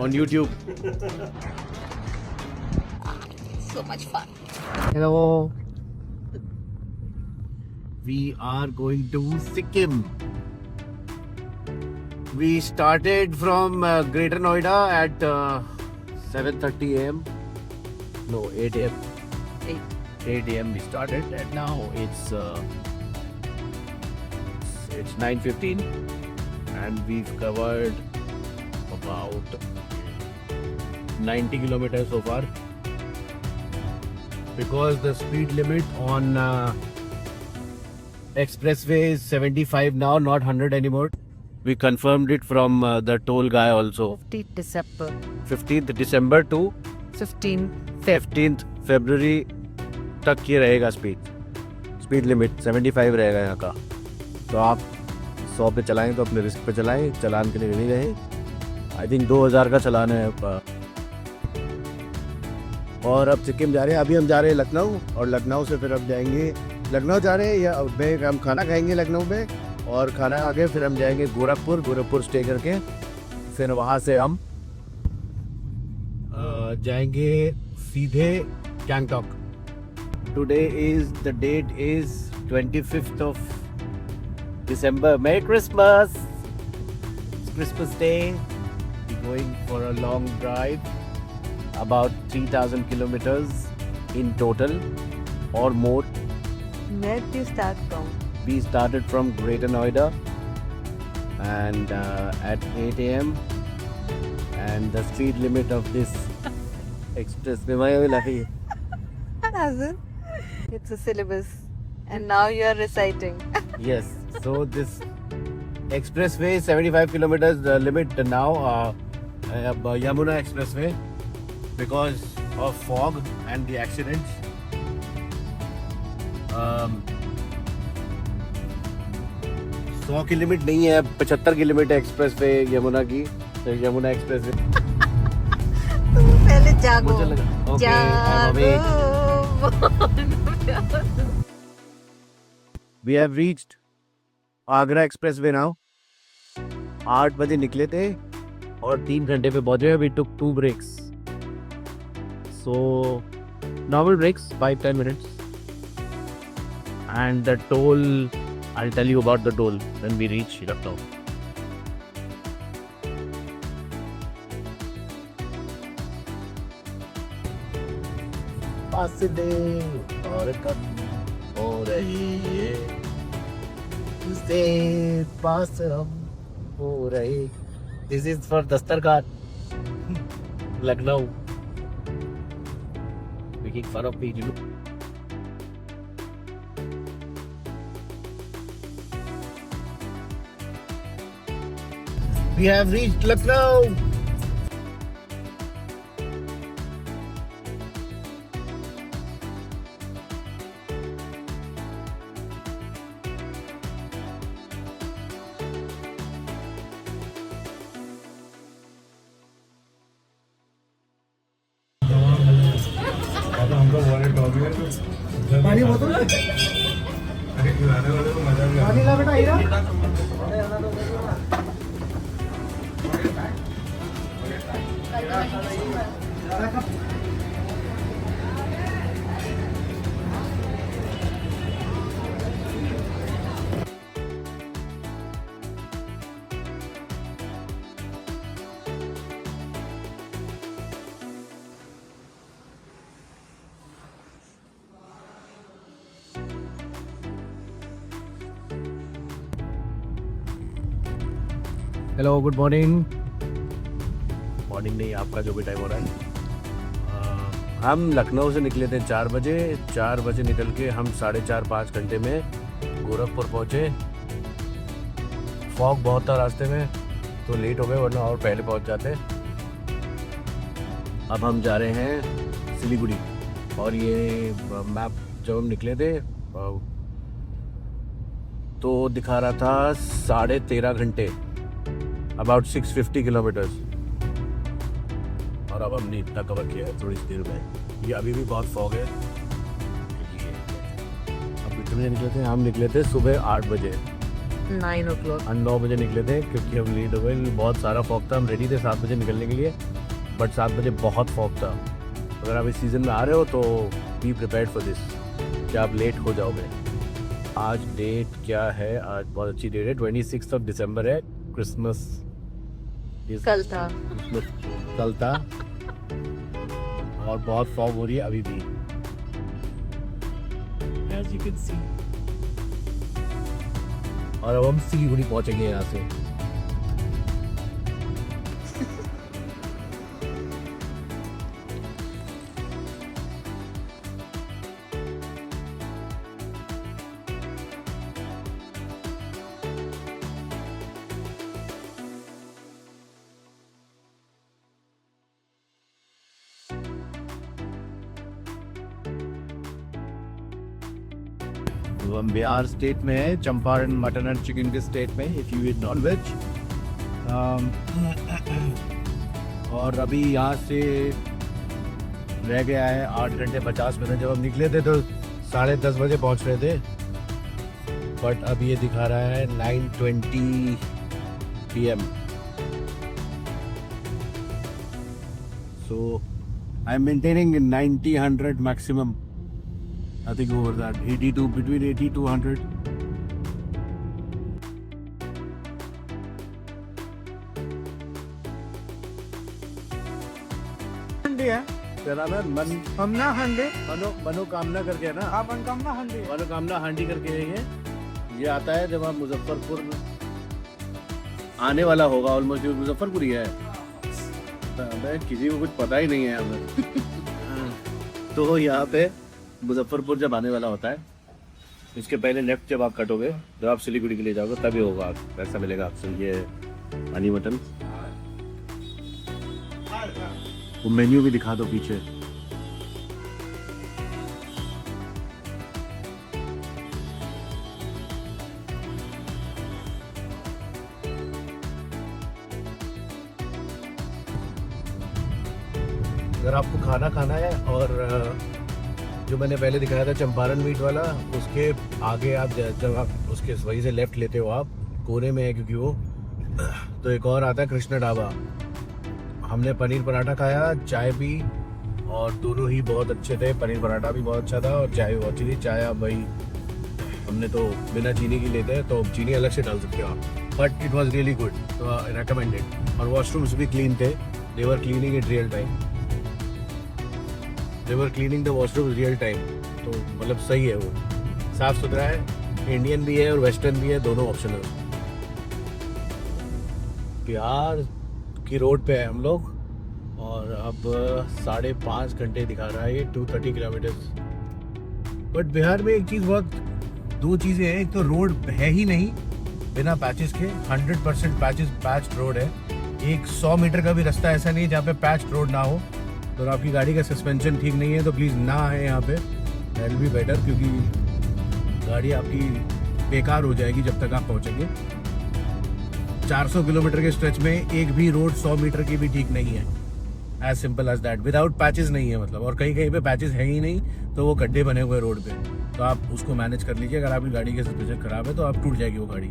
on YouTube. So much fun. Hello. We are going to Sikkim. We started from Greater Noida at 7:30 a.m. No, 8 a.m. 8 a.m. we started, and now it's 9:15, and we've covered about 90 kilometers so far. Because the speed limit on expressway is 75 now, not 100 anymore. We confirmed it from the toll guy also. 15th December. 15th December to 15th February तक ये रहेगा speed limit 75 रहेगा यहाँ का. तो आप 100 पे चलाएं तो अपने रिस्क पे चलाएं, चलान के लिए नहीं रहे. आई थिंक 2000 का चलान है. और अब सिक्किम जा रहे हैं. अभी हम जा रहे हैं लखनऊ, और लखनऊ से फिर अब जाएंगे, लखनऊ जा रहे हैं या हम खाना खाएंगे लखनऊ में, और खाना खा के फिर हम जाएंगे गोरखपुर स्टे करके फिर वहाँ से हम जाएंगे सीधे Gangtok. Today is the date is 25th of December. Merry Christmas! It's Christmas Day. We're going for a long drive, about 3,000 kilometers in total or more. Where do you start from? We started from Greater Noida and at 8 a.m. and the speed limit of this expressway. Hasn't? It's a syllabus. And now you are reciting. Yes, so this expressway is 75 kilometers the limit now, Yamuna Expressway, because of fog and the accidents. 100 की limit नहीं है, 75 की limit है expressway Yamuna की. तो Yamuna expressway पहले जागो. मुझे लगा okay, I'm awake. We have reached Agra expressway now. 8 बजे निकले थे और 3 घंटे पे पहुंचे. We took 2 breaks. So normal breaks 5-10 minutes. And the toll, I'll tell you about the toll when we reach Lucknow. फासले और कम हो रही है, उससे पास हम हो रहे. This is for Dastarkhwan Lucknow. Making fun of me, you know. We have reached Lucknow. पानी बोतल पानी ला बेटा. हीरा हेलो, गुड मॉर्निंग. मॉर्निंग नहीं, आपका जो भी टाइम हो रहा है. हम लखनऊ से निकले थे 4 बजे. 4 बजे निकल के हम 4.5-5 घंटे में गोरखपुर पहुँचे. फॉग बहुत था रास्ते में तो लेट हो गए, वरना और पहले पहुँच जाते. अब हम जा रहे हैं सिलीगुड़ी. और ये मैप जब हम निकले थे तो दिखा रहा था 13.5 घंटे, अबाउट 650 किलोमीटर्स. और अब हमने इतना कवर किया है थोड़ी देर में. ये अभी भी बहुत फॉग है. अब कितने बजे निकले थे? हम निकले थे सुबह 8 बजे. 9 o'clock. हम 9 बजे निकले थे क्योंकि हम लेट हो गए क्योंकि बहुत सारा फॉग था। हम रेडी थे 7 बजे निकलने के लिए, बट 7 बजे बहुत फॉग था। अगर आप इस सीज़न में आ रहे हो तो बी प्रिपेयर्ड फॉर दिस कि आप लेट हो जाओगे। आज डेट क्या है? आज बहुत अच्छी डेट है, 26 ऑफ दिसंबर है, क्रिसमस। कल था। कल था और बहुत फॉग हो रही है अभी भी, as you can see। और अब हम सिलीगुड़ी पहुंचेंगे यहाँ से। तो हम बिहार स्टेट में है, चंपारण मटन एंड चिकन के स्टेट में, if you eat non veg. और अभी यहाँ से रह गया है 8 घंटे 50 मिनट। जब हम निकले थे तो 10:30 बजे पहुँच रहे थे, बट अभी ये दिखा रहा है 9:20 PM। So I'm maintaining 90-100 maximum. I think over that 82, between 80 to 100. हंडी है क्या नाम है? हमना हंडी मनोकामना करके है ना? हाँ मनकामना हंडी मनोकामना हांडी करके है ये आता है जब आप मुजफ्फरपुर आने वाला होगा। ऑलमोस्ट मुजफ्फरपुर ही है। मैं किसी को कुछ पता ही नहीं है यहाँ पे। तो यहाँ पे मुजफ्फरपुर जब आने वाला होता है, इसके पहले लेफ्ट जब आप कटोगे, जब आप सिलीगुड़ी के लिए जाओगे तभी होगा, पैसा मिलेगा आपसे ये हनी मटन। वो मेन्यू भी दिखा दो पीछे। अगर आपको खाना खाना है और जो मैंने पहले दिखाया था चंपारण मीट वाला, उसके आगे आप जब आप उसके वहीं से लेफ्ट लेते हो, आप कोने में है क्योंकि वो, तो एक और आता है कृष्ण ढाबा। हमने पनीर पराठा खाया, चाय पी, और दोनों ही बहुत अच्छे थे। पनीर पराठा भी बहुत अच्छा था और चाय भी बहुत अच्छी थी। चाय आप भाई, हमने तो बिना चीनी की लेते हैं, तो चीनी अलग से डाल सकते हो आप, but it was really good, तो रिकमेंडेड। और वॉशरूम्स भी क्लीन थे, they were cleaning it real time, they were cleaning the washroom real time. तो मतलब सही है, वो साफ़ सुथरा है, इंडियन भी है और वेस्टर्न भी है, दोनों ऑप्शन है। बिहार की रोड पे है हम लोग और अब 5.5 घंटे दिखा रहा है ये, 230 किलोमीटर्स। बट बिहार में एक चीज़ बहुत, दो चीज़ें हैं। एक तो रोड है ही नहीं बिना पैचेस के, 100% पैच्ड रोड है। एक 100 मीटर का भी रास्ता ऐसा नहीं है जहाँ पे पैच्ड रोड ना हो। तो आपकी गाड़ी का सस्पेंशन ठीक नहीं है तो प्लीज़ ना आए यहाँ पे, दैट विल बी बेटर, क्योंकि गाड़ी आपकी बेकार हो जाएगी जब तक आप पहुँचेंगे। 400 किलोमीटर के स्ट्रेच में एक भी रोड 100 मीटर की भी ठीक नहीं है, as simple as that. Without patches नहीं है मतलब, और कहीं कहीं पे पैचेस है ही नहीं, तो वो गड्ढे बने हुए रोड पे, तो आप उसको मैनेज कर लीजिए। अगर आपकी गाड़ी की सस्पेंशन खराब है तो आप टूट जाएगी वो गाड़ी।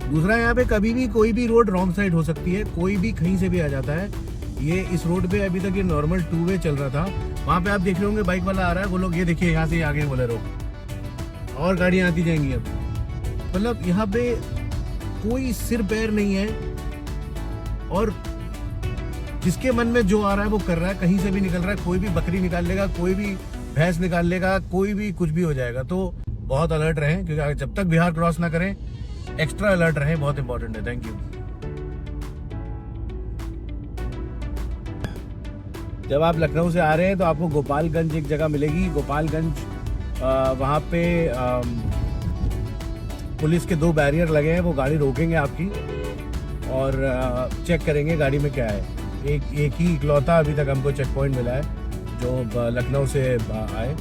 दूसरा, यहाँ पे कभी भी कोई भी रोड रॉन्ग साइड हो सकती है, कोई भी कहीं से भी आ जाता है। ये इस रोड पे अभी तक ये नॉर्मल 2 वे चल रहा था, वहाँ पे आप देख रहे होंगे बाइक वाला आ रहा है, वो लोग ये देखिए यहाँ से आगे बोले रोक, और गाड़ियाँ आती जाएंगी। अब मतलब यहाँ पे कोई सिर पैर नहीं है, और जिसके मन में जो आ रहा है वो कर रहा है, कहीं से भी निकल रहा है। कोई भी बकरी निकाल लेगा, कोई भी भैंस निकाल लेगा, कोई भी कुछ भी हो जाएगा। तो बहुत अलर्ट रहें, क्योंकि जब तक बिहार क्रॉस ना करें एक्स्ट्रा अलर्ट रहें, बहुत इंपॉर्टेंट है। Thank you. जब आप लखनऊ से आ रहे हैं तो आपको गोपालगंज एक जगह मिलेगी, गोपालगंज, वहाँ पे पुलिस के 2 बैरियर लगे हैं, वो गाड़ी रोकेंगे आपकी और चेक करेंगे गाड़ी में क्या है। एक ही इकलौता अभी तक हमको चेक पॉइंट मिला है जो लखनऊ से आए।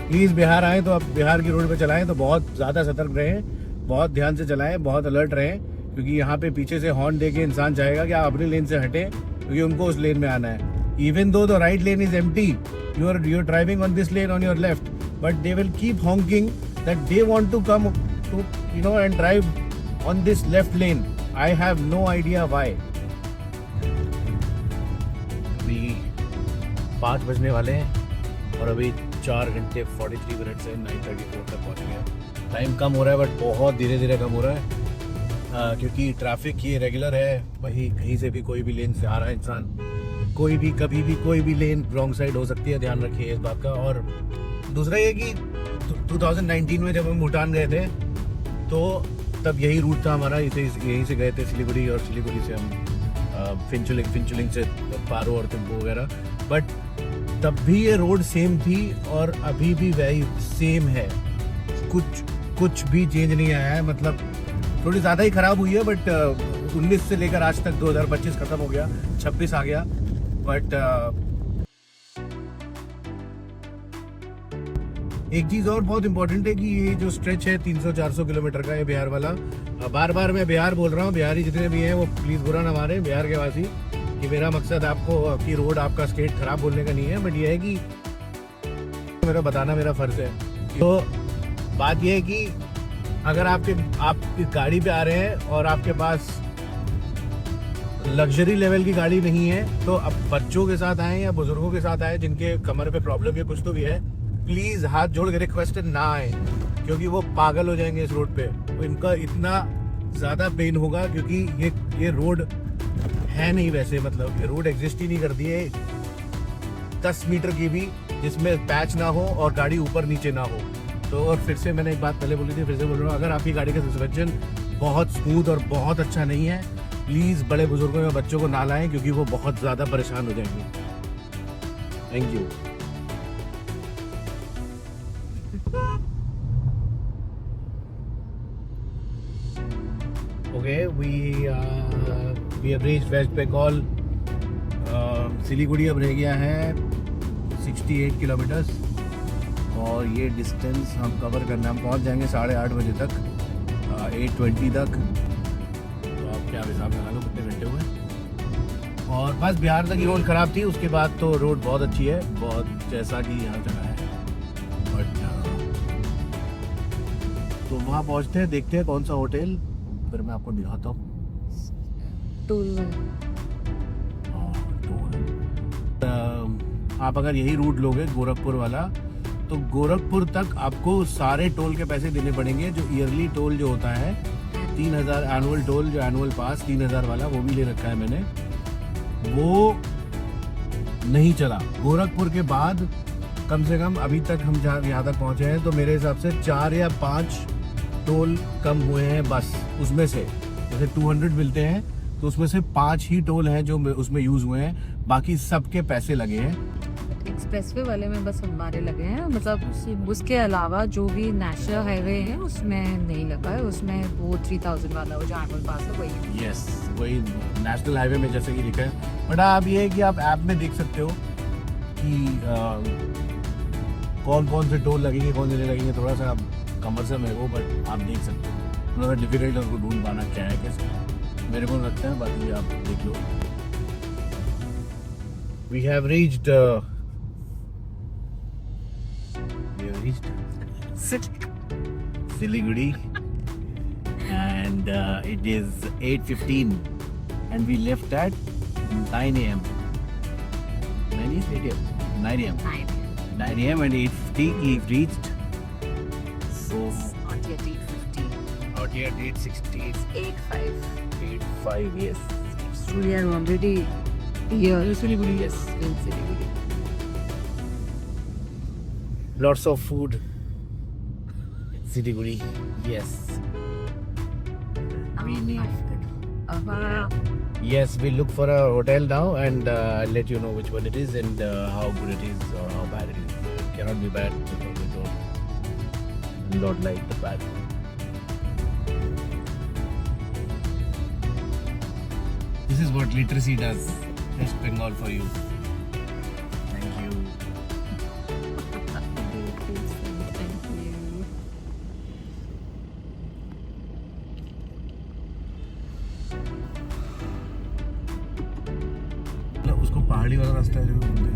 प्लीज़ बिहार आए तो आप बिहार की रोड पे चलाएं तो बहुत ज़्यादा सतर्क रहें, बहुत ध्यान से चलाएं, बहुत अलर्ट रहें, क्योंकि यहाँ पे पीछे से हॉर्न दे के इंसान चाहेगा कि आप अपनी लेन से हटें, क्योंकि उनको उस लेन में आना है। Even though the right lane is empty, you are driving on this lane on your left, but they will keep honking that they want to come to, you know, and drive on this left lane. I have no idea why. अभी 5 बजने वाले हैं और अभी 4 घंटे 43 minute से 9:34 तक पहुंच गया। टाइम कम हो रहा है बट बहुत धीरे धीरे कम हो रहा है क्योंकि ट्रैफिक ये रेगुलर है। वही कहीं से भी कोई भी लेन से आ रहा है इंसान, कोई भी कभी भी कोई भी लेन रॉन्ग साइड हो सकती है, ध्यान रखिए इस बात का। और दूसरा ये कि 2019 में जब हम भूटान गए थे तो तब यही रूट था हमारा, यहीं से गए थे सिलीगुड़ी और सिलीगुड़ी से हम फिंचुलिंग से पारो और तिम्पू वगैरह। बट तब भी ये रोड सेम थी और अभी भी वही सेम है, कुछ भी चेंज नहीं आया है। मतलब थोड़ी ज़्यादा ही ख़राब हुई है बट 19 से लेकर आज तक 2025 ख़त्म हो गया, 26 आ गया। बट एक चीज़ और बहुत इम्पोर्टेंट है कि ये जो स्ट्रेच है 300-400 किलोमीटर का, ये बिहार वाला, बार बार मैं बिहार बोल रहा हूँ, बिहारी जितने भी हैं वो प्लीज़ बुरा ना मारे बिहार के वासी, कि मेरा मकसद आपको आपकी रोड आपका स्टेट खराब बोलने का नहीं है, बट ये है कि मेरा बताना मेरा फ़र्ज़ है। तो बात ये है कि अगर आप गाड़ी पे आ रहे हैं और आपके पास लग्जरी लेवल की गाड़ी नहीं है तो अब बच्चों के साथ आए या बुजुर्गों के साथ आए जिनके कमर पे प्रॉब्लम या कुछ तो भी है, प्लीज़ हाथ जोड़ के रिक्वेस्ट है ना आए, क्योंकि वो पागल हो जाएंगे इस रोड पे। तो इनका इतना ज़्यादा पेन होगा क्योंकि ये रोड है नहीं वैसे, मतलब ये रोड एग्जिस्ट ही नहीं करती है 10 मीटर की भी जिसमें पैच ना हो और गाड़ी ऊपर नीचे ना हो। तो और फिर से मैंने एक बात पहले बोली थी, फिर से बोल रहा हूँ, अगर आपकी गाड़ी का सस्पेंशन बहुत स्मूथ और बहुत अच्छा नहीं है, प्लीज़ बड़े बुजुर्गों या बच्चों को ना लाएं क्योंकि वो बहुत ज़्यादा परेशान हो जाएंगे। Thank you. Okay, we have reached West Bengal. Siliguri अब रह गया है 68 किलोमीटर्स और ये डिस्टेंस हम कवर करना, हम पहुंच जाएंगे 8:30 बजे तक, 8:20 तक। तो आप क्या हिसाब लगा लो कितने घंटे हुए। और बस बिहार तक ही रोड ख़राब थी, उसके बाद तो रोड बहुत अच्छी है, बहुत जैसा कि यहाँ जगह है। बट तो वहाँ पहुँचते हैं, देखते हैं कौन सा होटल, फिर मैं आपको दिखाता हूँ। आप अगर यही रूट लोगे गोरखपुर वाला, तो गोरखपुर तक आपको सारे टोल के पैसे देने पड़ेंगे। जो ईयरली टोल जो होता है 3000, एनुअल टोल जो एनुअल पास 3000 वाला, वो भी ले रखा है मैंने, वो नहीं चला। गोरखपुर के बाद कम से कम अभी तक हम जहाँ यहाँ तक पहुँचे हैं तो मेरे हिसाब से 4 या 5 टोल कम हुए हैं बस। उसमें से जैसे 200 मिलते हैं तो उसमें से 5 ही टोल हैं जो उसमें यूज़ हुए हैं, बाकी सबके पैसे लगे हैं। एक्सप्रेसवे वाले में बस हमारे लगे हैं, मतलब उसके अलावा जो भी नेशनल हाईवे है उसमें नहीं लगा है, उसमें वो 3000 वाला वो जो एनुअल पास है वही। यस, वही नेशनल हाईवे में जैसे कि लिखा है। बट आप ये है कि आप ऐप में देख सकते हो कि कौन कौन से टोल लगेंगे, कौन से नहीं लगेंगे। थोड़ा सा कमर्शियल है वो, बट आप देख सकते हो। थोड़ा डिफिकल्ट है उसको ढूंढ पाना क्या है कैसे, मेरे को लगता है, बाकी आप देख लो। We have reached Siliguri and it is 8:15 and we left at 9 a.m. 9 a.m. and 8:50 we've reached. So Not yet 8:50. out here 8:60. It's 8:05. 8:05, yes. So we are already here. Siliguri, yes. In Siliguri. Lots of food. Siliguri, yes. We need. Yes, we'll look for a hotel now and I'll let you know which one it is and how good it is or how bad it is. It cannot be bad because we don't like the bad. This is what literacy does. West Bengal for you. Thank you. Thank you. उसको पहाड़ी वाला रास्ता है जो बोलते हैं।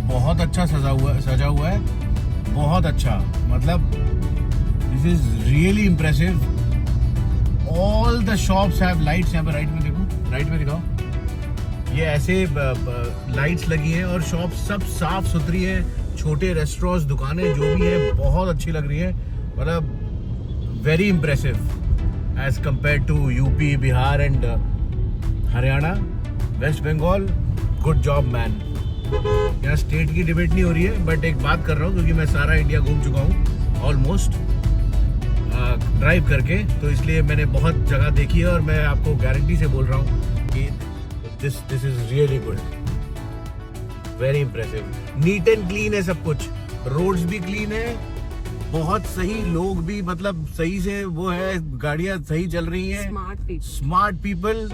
बहुत अच्छा सजा हुआ है, बहुत अच्छा, मतलब this is really impressive. All the shops have lights. यहाँ पे राइट में देखो, राइट में दिखाओ, ये ऐसे लाइट्स लगी हैं और शॉप सब साफ सुथरी है, छोटे रेस्टोरेंट्स, दुकानें जो भी है बहुत अच्छी लग रही है, मतलब very impressive as compared to UP, Bihar and Haryana, West Bengal. Good job man. यहाँ स्टेट की डिबेट नहीं हो रही है, बट एक बात कर रहा हूँ क्योंकि मैं सारा इंडिया घूम चुका हूँ ऑलमोस्ट ड्राइव करके, तो इसलिए मैंने बहुत जगह देखी है और मैं आपको गारंटी से बोल रहा हूँ कि this is really good, very impressive. Neat and clean है सब कुछ, रोड्स भी क्लीन है, बहुत सही, लोग भी मतलब सही से वो है, गाड़ियां सही चल रही हैं, smart people.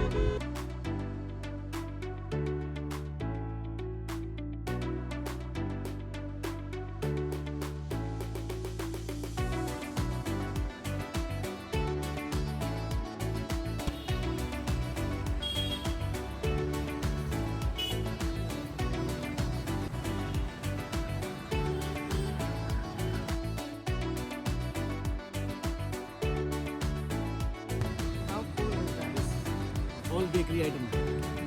All bakery items.